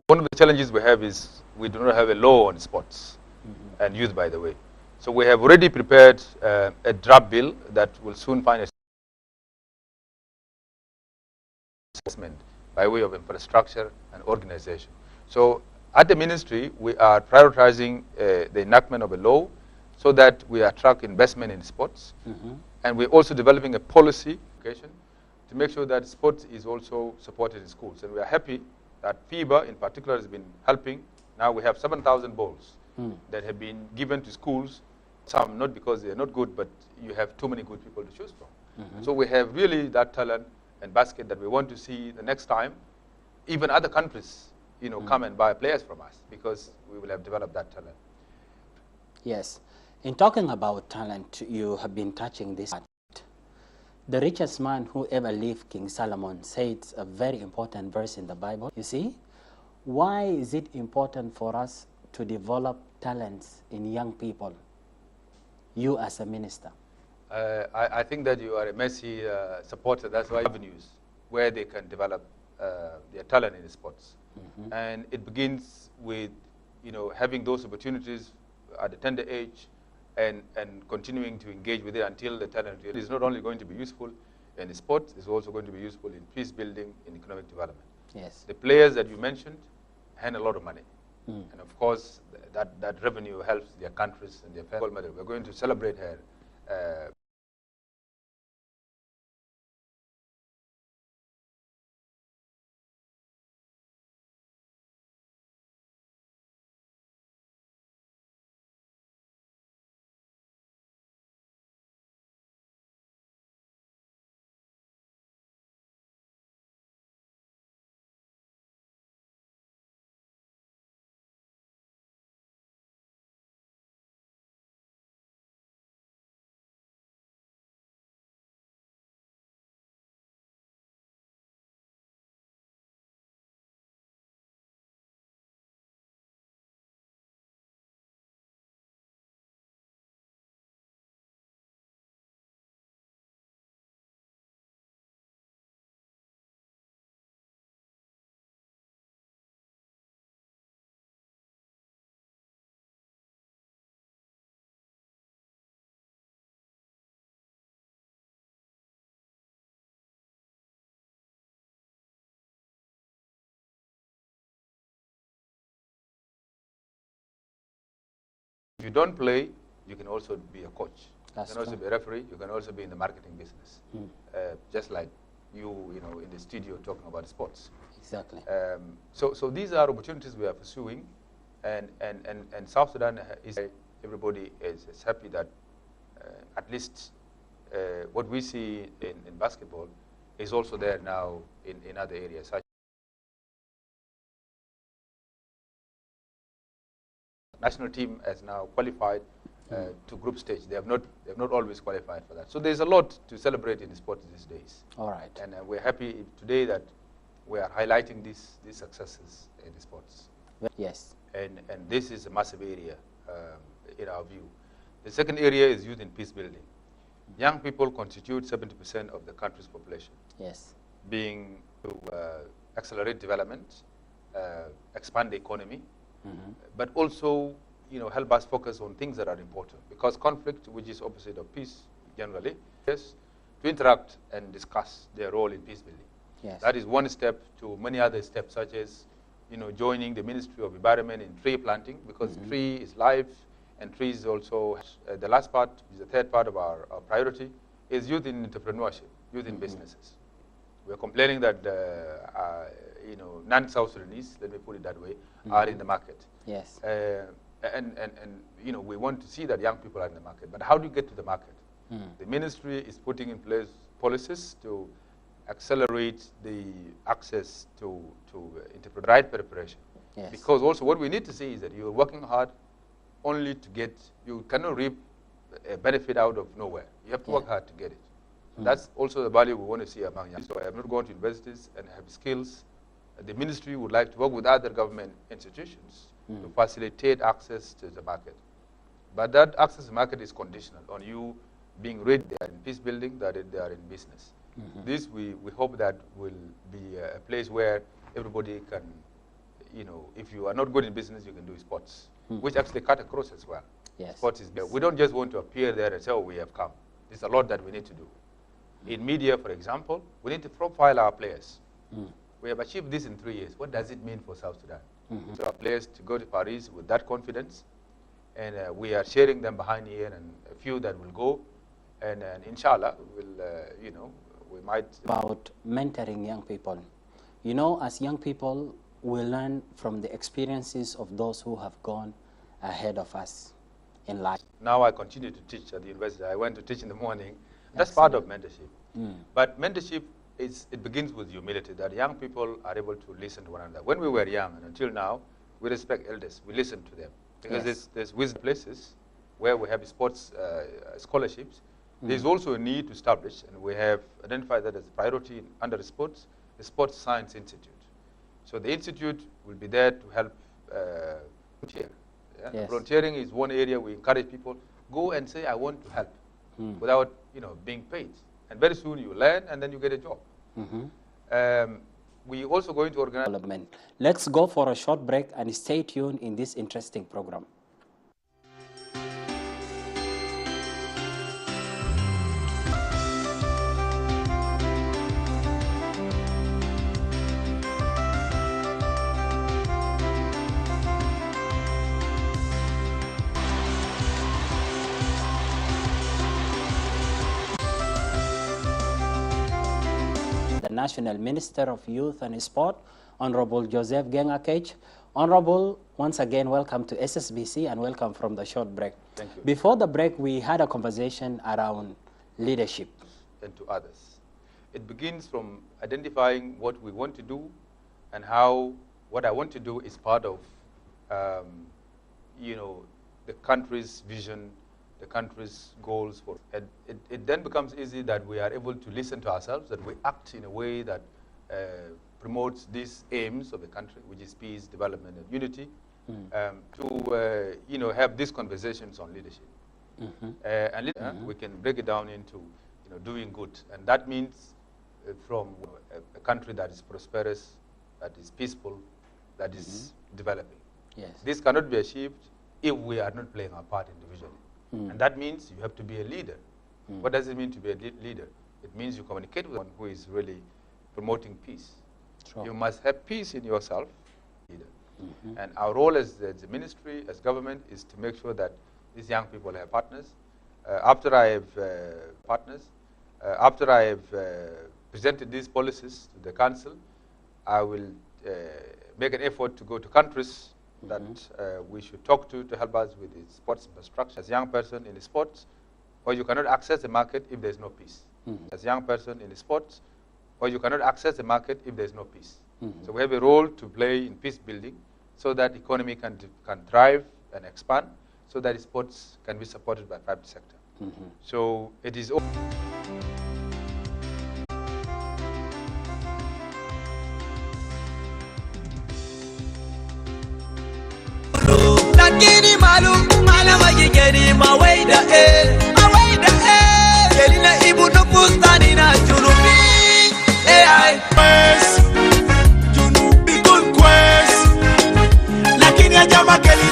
one of the challenges we have is we do not have a law on sports and youth, by the way. So we have already prepared a draft bill that will soon find a assessment by way of infrastructure and organization. So at the ministry, we are prioritizing the enactment of a law so that we attract investment in sports. And we're also developing a policy to make sure that sports is also supported in schools. And we are happy that FIBA in particular has been helping. Now we have 7,000 balls that have been given to schools, some not because they're not good, but you have too many good people to choose from. So we have really that talent and basket that we want to see the next time. Even other countries, come and buy players from us because we will have developed that talent. Yes. In talking about talent, you have been touching this. The richest man who ever lived, King Solomon, said a very important verse in the Bible. You see, why is it important for us to develop talents in young people? You as a minister. I think that you are a Messi supporter. That's why avenues where they can develop their talent in sports. And it begins with, having those opportunities at a tender age and continuing to engage with it until the talent is not only going to be useful in sports, it's also going to be useful in peace building, in economic development. Yes. The players that you mentioned earn a lot of money. And of course, that revenue helps their countries and their family. We're going to celebrate her. If you don't play, you can also be a coach. That's you can also true. be a referee. You can also be in the marketing business, just like you in the studio talking about sports. Exactly. So these are opportunities we are pursuing, and South Sudan is everybody is happy that at least what we see in basketball is also there now in other areas. National team has now qualified to group stage. They have not always qualified for that. So there's a lot to celebrate in sports these days. All right. And we're happy today that we are highlighting these successes in sports. Yes. And this is a massive area in our view. The second area is youth in peace building. Young people constitute 70% of the country's population. Yes. Being to accelerate development, expand the economy, but also help us focus on things that are important. Because conflict, which is opposite of peace generally, is to interact and discuss their role in peace building. Yes. That is one step to many other steps, such as joining the Ministry of Environment in tree planting, because tree is life, and trees also. The last part, is the third part of our priority, is youth in entrepreneurship, youth in businesses. We're complaining that non-South Sudanese, let me put it that way, are in the market. Yes. And we want to see that young people are in the market. But how do you get to the market? The ministry is putting in place policies to accelerate the access to right preparation. Yes. Because also what we need to see is that you're working hard only to get, you cannot reap a benefit out of nowhere. You have to work hard to get it. That's also the value we want to see among young people. I have not gone to universities and have skills. The ministry would like to work with other government institutions to facilitate access to the market. But that access to the market is conditional on you being ready. They are in peace building, that they are in business. This we hope that will be a place where everybody can if you are not good in business, you can do sports, which actually cut across as well. Yes. Sports is there. We don't just want to appear there and say, oh, we have come. There's a lot that we need to do. In media, for example, we need to profile our players. We have achieved this in 3 years. What does it mean for South Sudan? So our players to go to Paris with that confidence, and we are sharing them behind here, and a few that will go, and inshallah, we might... About mentoring young people. As young people, we learn from the experiences of those who have gone ahead of us in life. Now I continue to teach at the university. I went to teach in the morning. That's part of mentorship. But mentorship, it begins with humility, that young people are able to listen to one another. When we were young, and until now, we respect elders. We listen to them. Because there's wisdom places where we have sports scholarships. There's also a need to establish, and we have identified that as a priority under the Sports Science Institute. So the institute will be there to help volunteer. Volunteering is one area we encourage people, go and say, I want to help, without being paid. And very soon you learn, and then you get a job. We also going to organize development. Let's go for a short break and stay tuned in this interesting program. National Minister of Youth and Sport, Honorable Joseph Gengakech. Honorable, once again, welcome to SSBC and welcome from the short break. Thank you. Before the break, we had a conversation around leadership. And to others. It begins from identifying what we want to do and how what I want to do is part of, the country's vision, the country's goals. It then becomes easy that we are able to listen to ourselves, that we act in a way that promotes these aims of the country, which is peace, development, and unity, to have these conversations on leadership. We can break it down into doing good, and that means from a country that is prosperous, that is peaceful, that is developing. Yes. This cannot be achieved if we are not playing our part individually. And that means you have to be a leader. What does it mean to be a leader? It means you communicate with one who is really promoting peace. Sure. You must have peace in yourself, leader. And our role as the ministry, as government, is to make sure that these young people have partners. After I have presented these policies to the council, I will make an effort to go to countries that we should talk to help us with the sports infrastructure. As a young person in sports, or you cannot access the market if there's no peace. As a young person in sports, or you cannot access the market if there's no peace. So we have a role to play in peace building so that economy can thrive and expand, so that sports can be supported by private sector. So it is... Gini malu, malama gini ma wai da